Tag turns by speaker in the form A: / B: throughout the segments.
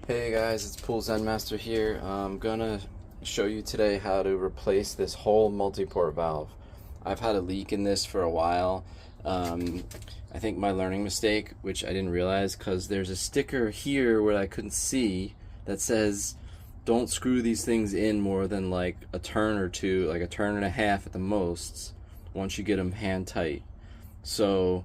A: Hey guys, it's Pool Zen Master here. I'm gonna show you today how to replace this whole multi-port valve. I've had a leak in this for a while. I think my learning mistake, which I didn't realize, because there's a sticker here where I couldn't see that says don't screw these things in more than like a turn or two, like a turn and a half at the most, once you get them hand tight. So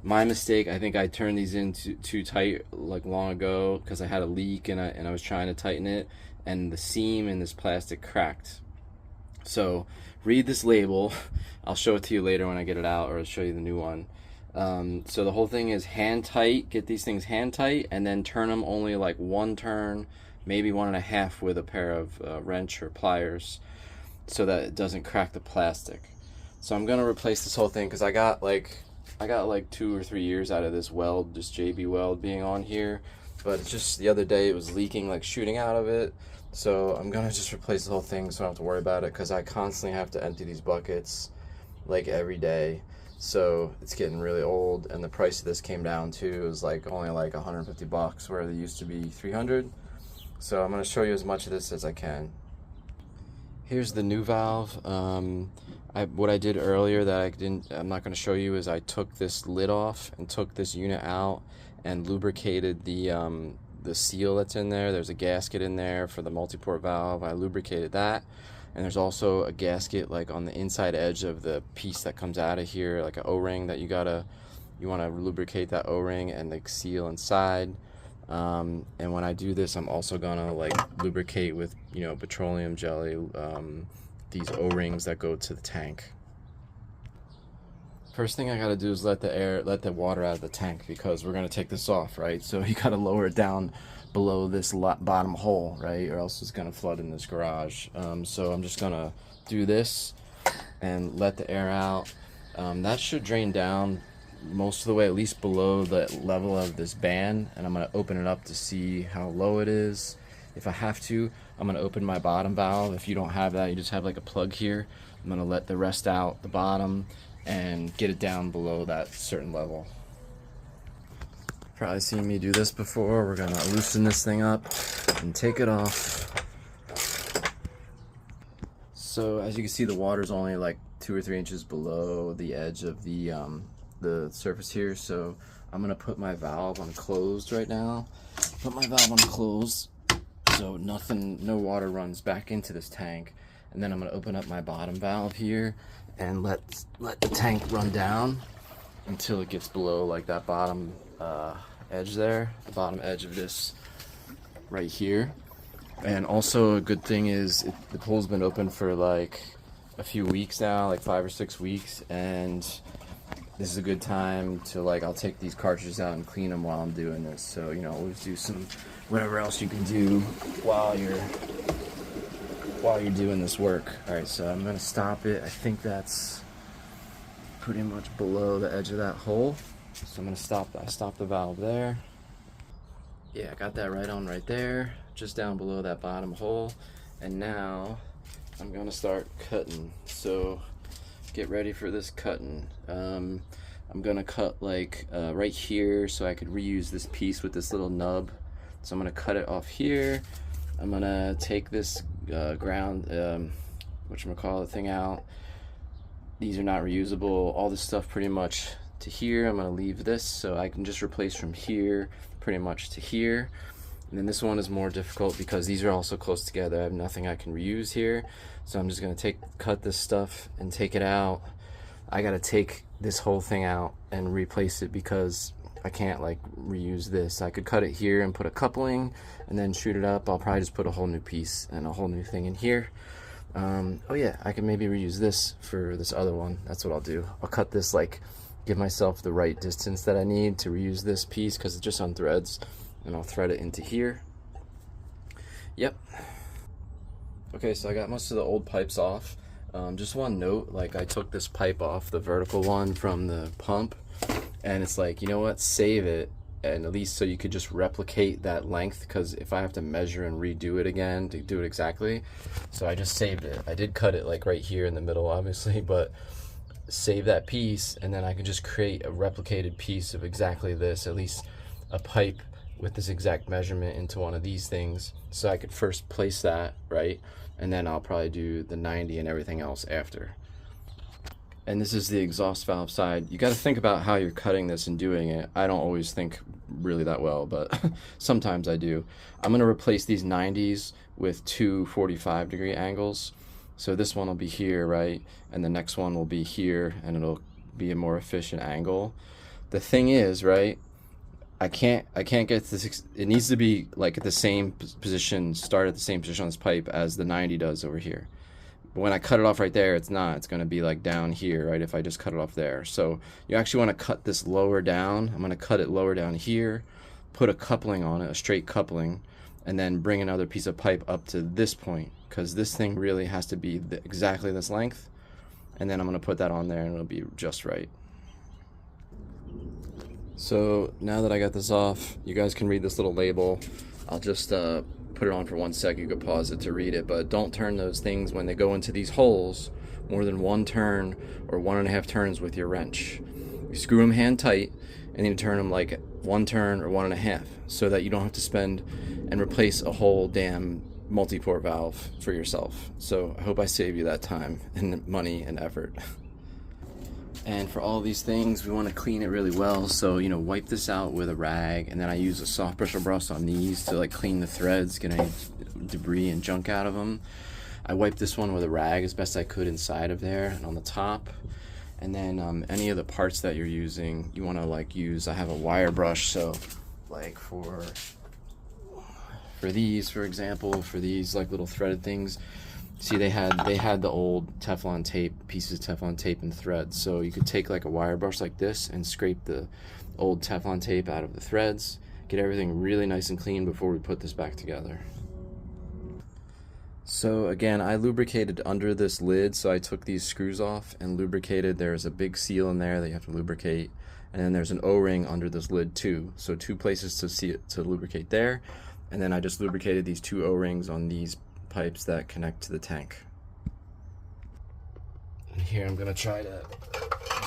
A: my mistake, I think I turned these in too tight like long ago because I had a leak and I was trying to tighten it, and the seam in this plastic cracked. So read this label. I'll show it to you later when I get it out, or I'll show you the new one. So the whole thing is hand tight. Get these things hand tight and then turn them only like one turn, maybe one and a half with a pair of wrench or pliers, so that it doesn't crack the plastic. So I'm gonna replace this whole thing because I got like 2 or 3 years out of this weld, this JB Weld being on here, but it's just the other day it was leaking, like shooting out of it. So I'm gonna just replace the whole thing so I don't have to worry about it, because I constantly have to empty these buckets like every day. So it's getting really old, and the price of this came down too. It was like only like 150 bucks where they used to be 300. So I'm gonna show you as much of this as I can. Here's the new valve. What I did earlier that I'm not going to show you is I took this lid off and took this unit out and lubricated the seal that's in there. There's a gasket in there for the multi-port valve. I lubricated that, and there's also a gasket like on the inside edge of the piece that comes out of here, like an O-ring that you want to lubricate that O-ring and the seal inside. And when I do this, I'm also gonna like lubricate with petroleum jelly, these O-rings that go to the tank. First thing I gotta do is let the water out of the tank, because we're gonna take this off, right? So you gotta lower it down below this bottom hole, right? Or else it's gonna flood in this garage. So I'm just gonna do this and let the air out. That should drain down most of the way, at least below the level of this band, and I'm going to open it up to see how low it is. If I have to, I'm going to open my bottom valve. If you don't have that, you just have like a plug here. I'm going to let the rest out the bottom and get it down below that certain level. Probably seen me do this before. We're going to loosen this thing up and take it off. So as you can see, the water's only like 2 or 3 inches below the edge of the surface here. So I'm gonna put my valve on closed right now. Put my valve on closed so no water runs back into this tank. And then I'm gonna open up my bottom valve here and let the tank run down until it gets below like that bottom edge there, the bottom edge of this right here. And also a good thing is the pool's been open for like a few weeks now, like 5 or 6 weeks, and this is a good time to I'll take these cartridges out and clean them while I'm doing this. So always do some whatever else you can do while you're doing this work. All right, so I'm gonna stop it. I think that's pretty much below the edge of that hole. So I'm gonna stop the valve there. Yeah, I got that right there, just down below that bottom hole. And now I'm gonna start cutting. So get ready for this cutting. I'm gonna cut right here so I could reuse this piece with this little nub. So I'm gonna cut it off here. I'm gonna take this ground, whatchamacallit thing out. These are not reusable. All this stuff pretty much to here. I'm gonna leave this so I can just replace from here pretty much to here. And then this one is more difficult because these are also close together. I have nothing I can reuse here. So I'm just gonna cut this stuff and take it out. I gotta take this whole thing out and replace it because I can't reuse this. I could cut it here and put a coupling and then shoot it up. I'll probably just put a whole new piece and a whole new thing in here. Oh yeah, I can maybe reuse this for this other one. That's what I'll do. I'll cut this, give myself the right distance that I need to reuse this piece because it's just on threads, and I'll thread it into here. Yep. Okay, so I got most of the old pipes off. Just one note, I took this pipe off, the vertical one from the pump, and it's you know what, save it, and at least so you could just replicate that length, because if I have to measure and redo it again to do it exactly, so I just saved it. I did cut it right here in the middle, obviously, but save that piece, and then I can just create a replicated piece of exactly this, at least a pipe with this exact measurement into one of these things, so I could first place that, right? And then I'll probably do the 90 and everything else after. And this is the exhaust valve side. You got to think about how you're cutting this and doing it. I don't always think really that well, but sometimes I do. I'm going to replace these 90s with two 45-degree angles. So this one will be here, right? And the next one will be here, and it'll be a more efficient angle. The thing is, right, I can't get this. It needs to be like at the same position, start at the same position on this pipe as the 90 does over here. But when I cut it off right there, it's not. It's going to be like down here, right, if I just cut it off there. So you actually want to cut this lower down. I'm going to cut it lower down here, put a coupling on it, a straight coupling, and then bring another piece of pipe up to this point, because this thing really has to be exactly this length. And then I'm going to put that on there, and it'll be just right. So now that I got this off, you guys can read this little label. I'll just put it on for 1 sec. You could pause it to read it, but don't turn those things when they go into these holes more than 1 turn or 1.5 turns with your wrench. You screw them hand tight, and you turn them like 1 turn or 1.5, so that you don't have to spend and replace a whole damn multi-port valve for yourself. So I hope I save you that time and money and effort. And for all these things, we want to clean it really well. So, you know, wipe this out with a rag, and then I use a soft pressure brush on these to like clean the threads, get any debris and junk out of them. I wiped this one with a rag as best I could inside of there and on the top. And then any of the parts that you're using, you want to like use, I have a wire brush, so like for these, for example, for these like little threaded things, see they had the old Teflon tape, pieces of Teflon tape and threads. So you could take like a wire brush like this and scrape the old Teflon tape out of the threads, get everything really nice and clean before we put this back together. So again, I lubricated under this lid, so I took these screws off and lubricated. There's a big seal in there that you have to lubricate, and then there's an O-ring under this lid too. So 2 places to lubricate there, and then I just lubricated these 2 O-rings on these pipes that connect to the tank. And here I'm gonna try to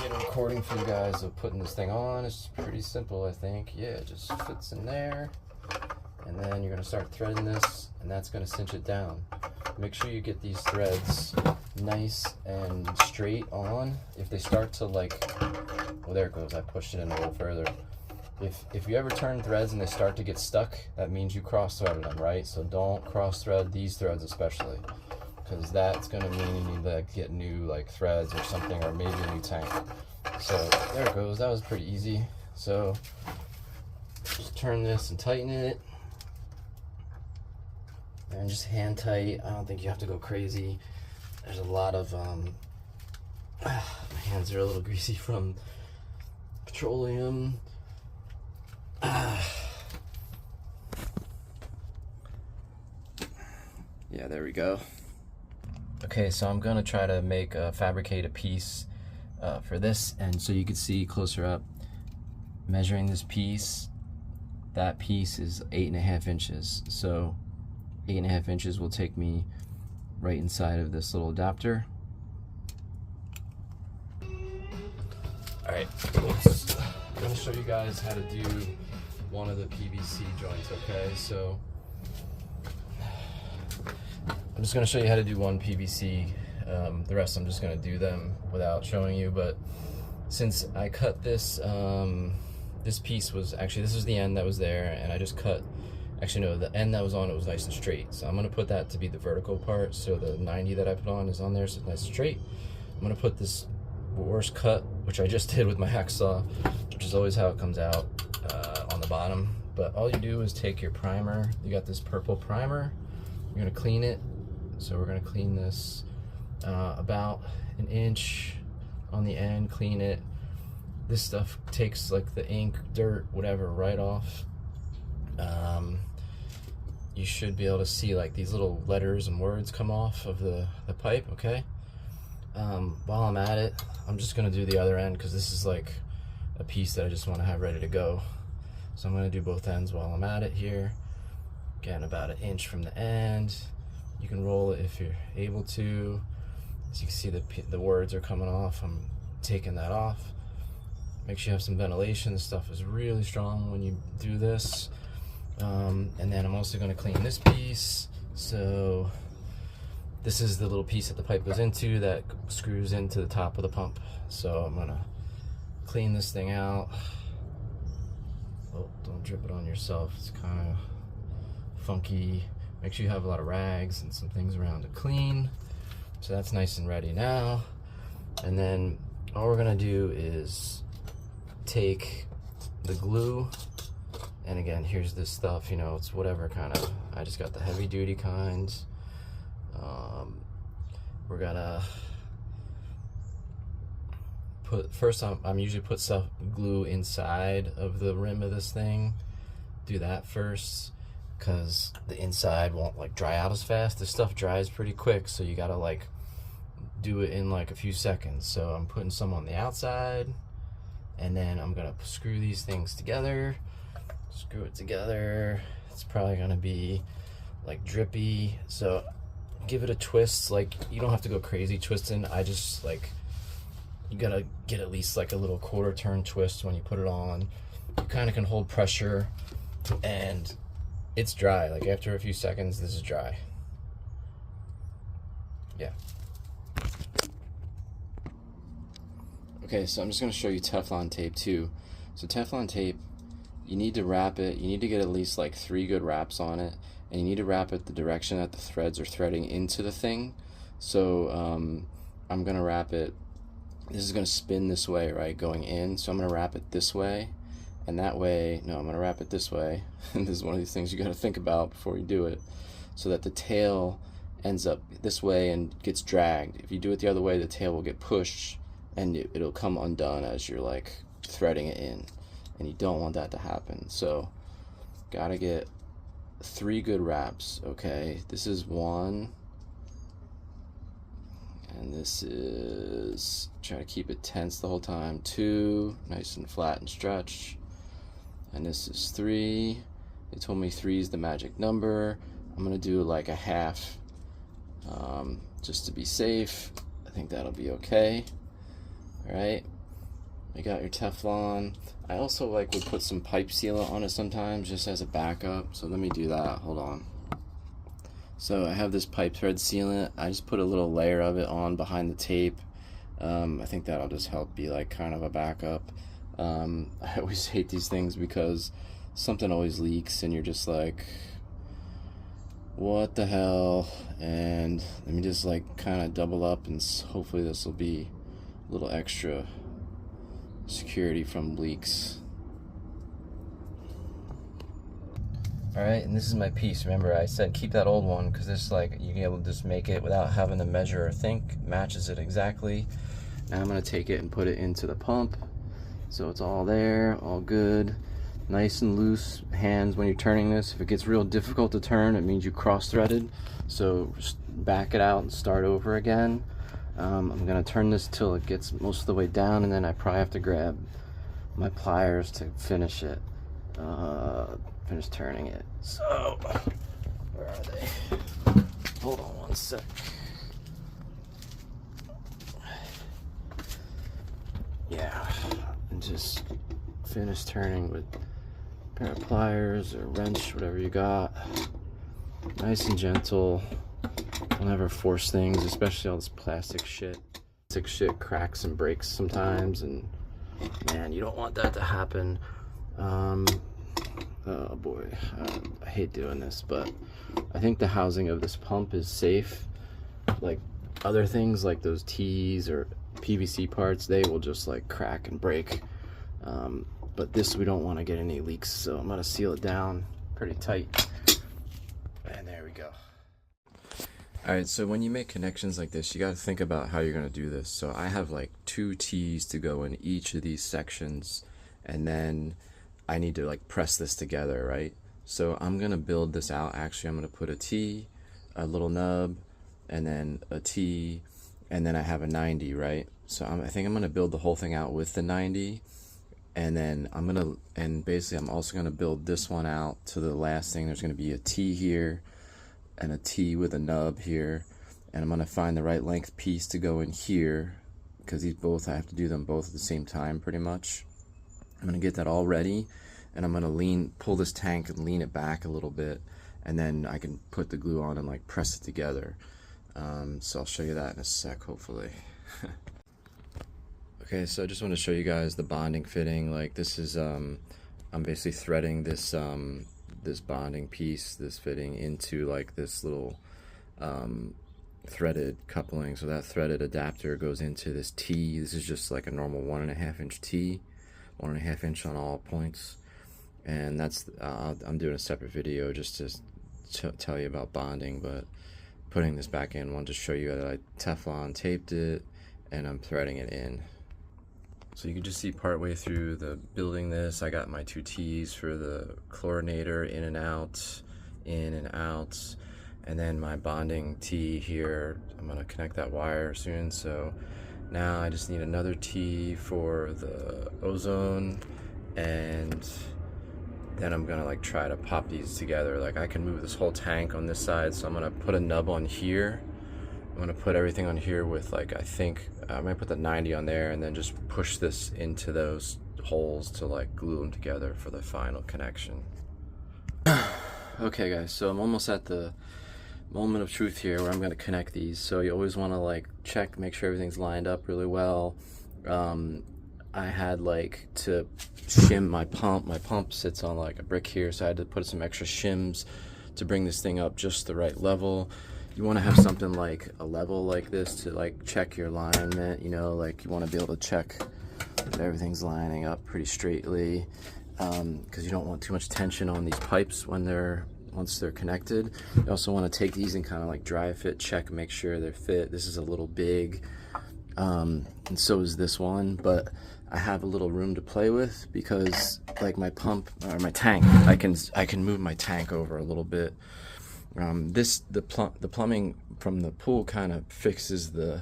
A: get a recording for you guys of putting this thing on. It's pretty simple, I think. Yeah, it just fits in there, and then you're gonna start threading this, and that's gonna cinch it down. Make sure you get these threads nice and straight on. If they start to like, well, there it goes, I pushed it in a little further. If you ever turn threads and they start to get stuck, that means you cross-threaded them, right? So don't cross-thread these threads especially, because that's going to mean you need to get new like threads or something, or maybe a new tank. So there it goes. That was pretty easy. So just turn this and tighten it, and just hand tight. I don't think you have to go crazy. There's a lot of my hands are a little greasy from petroleum. Yeah, there we go. Okay, so I'm gonna try to fabricate a piece for this, and so you can see closer up, measuring this piece, that piece is 8.5 inches. So 8.5 inches will take me right inside of this little adapter. All right, I'm gonna show you guys how to do one of the PVC joints, okay? So I'm just gonna show you how to do one PVC. The rest I'm just gonna do them without showing you, but since I cut this, this piece was actually, this was the end that was there, and I just cut, actually no, the end that was on it was nice and straight. So I'm gonna put that to be the vertical part, so the 90 that I put on is on there, so it's nice and straight. I'm gonna put this worst cut, which I just did with my hacksaw, which is always how it comes out, on the bottom. But all you do is take your primer. You got this purple primer. You're gonna clean it. So we're gonna clean this about 1 inch on the end. Clean it. This stuff takes like the ink, dirt, whatever, right off. You should be able to see like these little letters and words come off of the pipe. Okay. While I'm at it, I'm just gonna do the other end, because this is like a piece that I just want to have ready to go. So I'm gonna do both ends while I'm at it here. Again, about 1 inch from the end. You can roll it if you're able to. As you can see, the words are coming off. I'm taking that off. Make sure you have some ventilation. This stuff is really strong when you do this. And then I'm also going to clean this piece. So this is the little piece that the pipe goes into that screws into the top of the pump. So I'm going to clean this thing out. Oh, don't drip it on yourself. It's kind of funky. Make sure you have a lot of rags and some things around to clean. So that's nice and ready now. And then all we're gonna do is take the glue, and again, here's this stuff, you know, it's whatever kind of, I just got the heavy duty kinds. We're gonna put, first I'm usually put stuff, glue inside of the rim of this thing. Do that first, because the inside won't like dry out as fast. This stuff dries pretty quick, so you gotta like do it in like a few seconds. So I'm putting some on the outside, and then I'm gonna screw these things together. Screw it together. It's probably gonna be like drippy, so give it a twist. Like, you don't have to go crazy twisting. I just like, you gotta get at least like a little quarter turn twist when you put it on. You kind of can hold pressure, and it's dry. Like after a few seconds, this is dry. Yeah. Okay, so I'm just going to show you Teflon tape too. So Teflon tape, you need to wrap it, you need to get at least like 3 good wraps on it, and you need to wrap it the direction that the threads are threading into the thing. So I'm going to wrap it, this is going to spin this way, right, going in. So I'm going to wrap it this way, and that way, no, I'm going to wrap it this way. And this is one of these things you got to think about before you do it, so that the tail ends up this way and gets dragged. If you do it the other way, the tail will get pushed, and it'll come undone as you're like threading it in, and you don't want that to happen. So gotta get 3 good wraps. Okay, this is 1, and this is, try to keep it tense the whole time, 2, nice and flat and stretch, and this is 3. They told me 3 is the magic number. I'm gonna do like a half, just to be safe. I think that'll be okay. Alright, you got your Teflon. I also like would put some pipe sealant on it sometimes, just as a backup. So let me do that, hold on. So I have this pipe thread sealant. I just put a little layer of it on behind the tape. I think that'll just help be like kind of a backup. I always hate these things because something always leaks and you're just like, what the hell? And let me just like kind of double up, and hopefully this will be a little extra security from leaks. Alright, and this is my piece. Remember, I said keep that old one because this, like, you can be able to just make it without having to measure or think. Matches it exactly. Now I'm going to take it and put it into the pump. So it's all there, all good. Nice and loose hands when you're turning this. If it gets real difficult to turn, it means you cross-threaded. So just back it out and start over again. I'm going to turn this till it gets most of the way down, and then I probably have to grab my pliers to finish it. Finish turning it. So, where are they? Hold on one sec. Yeah, and just finish turning with a pair of pliers or wrench, whatever you got. Nice and gentle. Don't ever force things, especially all this plastic shit. Plastic shit cracks and breaks sometimes, and man, you don't want that to happen. Oh boy, I hate doing this, but I think the housing of this pump is safe. Like other things like those T's or PVC parts, they will just like crack and break. But this, we don't want to get any leaks, so I'm gonna seal it down pretty tight. And there we go. Alright, so when you make connections like this, you got to think about how you're going to do this. So I have like 2 T's to go in each of these sections, and then I need to like press this together, right? So I'm going to build this out. Actually, I'm going to put a T, a little nub, and then a T, and then I have a 90, right? So I think I'm going to build the whole thing out with the 90, and then basically I'm also going to build this one out to the last thing. There's going to be a T here, and a T with a nub here, and I'm going to find the right length piece to go in here, because these both, I have to do them both at the same time pretty much. I'm going to get that all ready, and I'm gonna pull this tank and lean it back a little bit, and then I can put the glue on and like press it together. So I'll show you that in a sec, hopefully. Okay, so I just want to show you guys the bonding fitting. Like this is, I'm basically threading this this bonding piece, this fitting, into like this little threaded coupling. So that threaded adapter goes into this T. This is just like a normal 1.5 inch T, 1.5 inch on all points. And that's, I'm doing a separate video just to tell you about bonding, but putting this back in, wanted to show you that I Teflon taped it and I'm threading it in. So you can just see partway through the building this, I got my 2 T's for the chlorinator, in and out, and then my bonding T here. I'm gonna connect that wire soon. So now I just need another T for the ozone, and then I'm gonna like try to pop these together. Like I can move this whole tank on this side, so I'm gonna put a nub on here. I'm gonna put everything on here with like, I think I might put the 90 on there, and then just push this into those holes to like glue them together for the final connection. Okay guys, so I'm almost at the moment of truth here where I'm gonna connect these. So you always wanna like check, make sure everything's lined up really well. I had like to shim my pump. My pump sits on like a brick here, so I had to put some extra shims to bring this thing up just the right level. You want to have something like a level like this to like check your alignment, you know, like you want to be able to check that everything's lining up pretty straightly, because you don't want too much tension on these pipes once they're connected. You also want to take these and kind of like dry fit check, make sure they're fit. This is a little big, and so is this one, but I have a little room to play with because like my pump or my tank, I can move my tank over a little bit. The plumbing from the pool kind of fixes the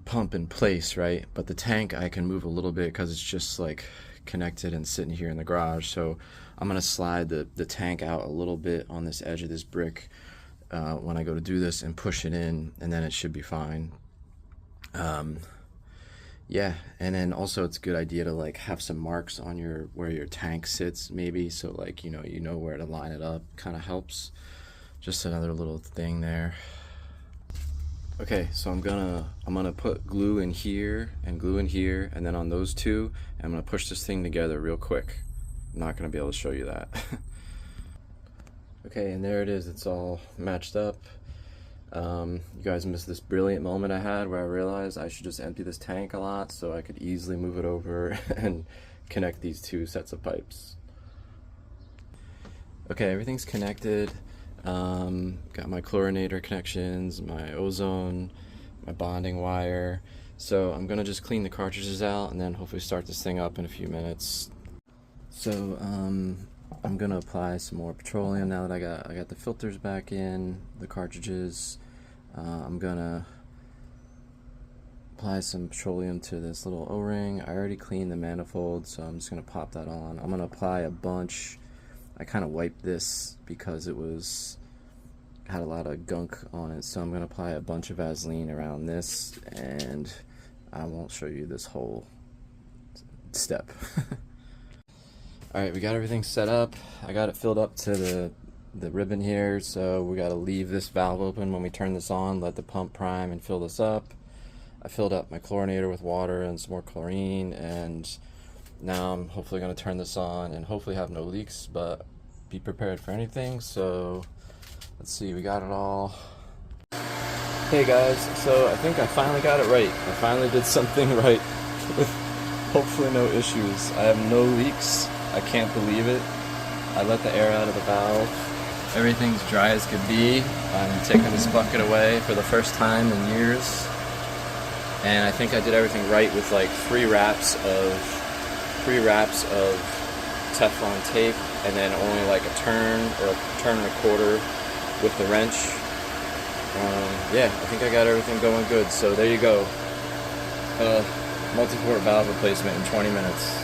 A: pump in place, right? But the tank I can move a little bit because it's just like connected and sitting here in the garage. So I'm gonna slide the tank out a little bit on this edge of this brick when I go to do this and push it in, and then it should be fine. Yeah, and then also it's a good idea to like have some marks on where your tank sits, maybe, so like you know where to line it up. Kind of helps. Just another little thing there. Okay, so I'm gonna put glue in here and glue in here, and then on those two, I'm gonna push this thing together real quick. I'm not gonna be able to show you that. Okay, and there it is. It's all matched up. You guys missed this brilliant moment I had where I realized I should just empty this tank a lot so I could easily move it over and connect these 2 sets of pipes. Okay, everything's connected. Got my chlorinator connections, my ozone, my bonding wire. So I'm gonna just clean the cartridges out and then hopefully start this thing up in a few minutes. So I'm gonna apply some more petroleum now that I got the filters back in, the cartridges. I'm gonna apply some petroleum to this little O-ring. I already cleaned the manifold, so I'm just gonna pop that on. I'm gonna apply a bunch. I kind of wiped this because it had a lot of gunk on it, so I'm gonna apply a bunch of Vaseline around this, and I won't show you this whole step. Alright, we got everything set up. I got it filled up to the ribbon here, so we got to leave this valve open when we turn this on, let the pump prime and fill this up. I filled up my chlorinator with water and some more chlorine, and now I'm hopefully going to turn this on and hopefully have no leaks, but be prepared for anything. So let's see, we got it all. Hey guys, so I think I finally got it right. I finally did something right with hopefully no issues. I have no leaks. I can't believe it. I let the air out of the valve. Everything's dry as could be. I'm taking this bucket away for the first time in years. And I think I did everything right with like 3 wraps of Teflon tape, and then only like a turn or a turn and a quarter with the wrench. Yeah, I think I got everything going good. So there you go. Multiport valve replacement in 20 minutes.